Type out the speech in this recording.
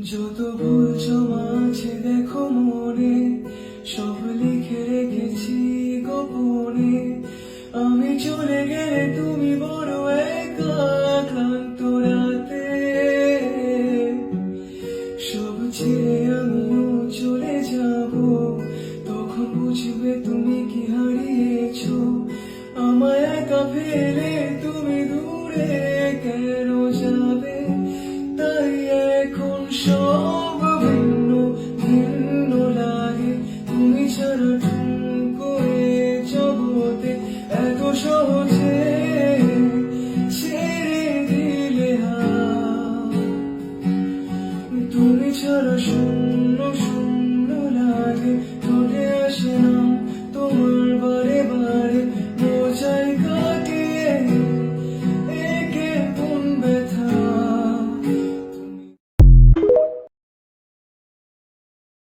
যত ভুল জমা আছে দেখো মনে, সব লিখে রেখেছি গোপনে। আমি চলে গেলে তুমি বড় একা ক্লান্ত রাতে, সব ছেড়ে আমিও চলে যাব। তখন বুঝবে তুমি কি হারিয়েছো, আমায় একা ফেলে তুমি দূরে কেন যাবে। তাই এখন সব ভিন্ন ভিন্ন লাগে, তুমি ছাড়া ঠুনকো এ জগতে এত সহজে ছেড়ে দিলে হাত। তুমি ছাড়া শূন্য শূন্য লাগে।